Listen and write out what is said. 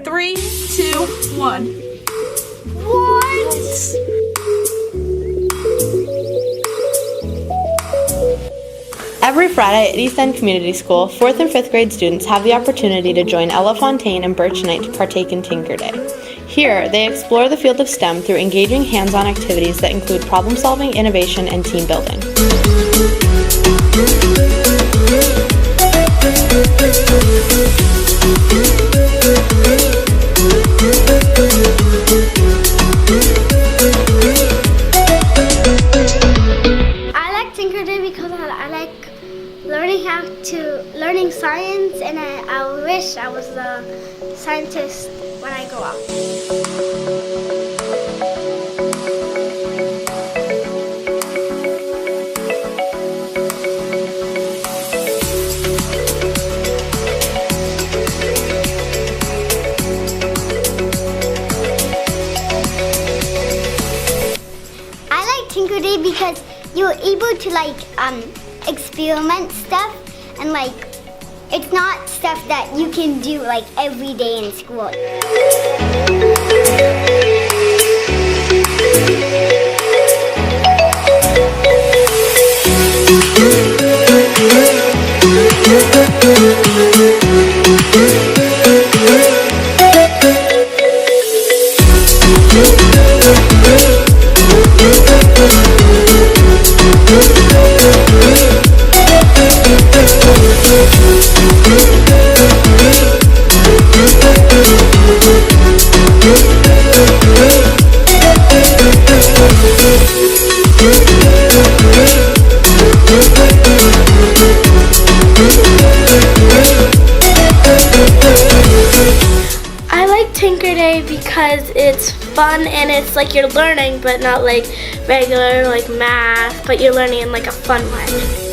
3, 2, 1. What? Every Friday at East End Community School, 4th and 5th grade students have the opportunity to join Ella Fontaine and Birch Night to partake in Tinker Day. Here, they explore the field of STEM through engaging hands-on activities that include problem-solving, innovation, and team building. I like Tinker Day because I like learning science, and I wish I was a scientist when I grow up. I like Tinker Day because you're able to experiment stuff, and it's not stuff that you can do every day in school. I like Tinker Day because it's fun and it's like you're learning, but not like regular math, but you're learning in a fun way.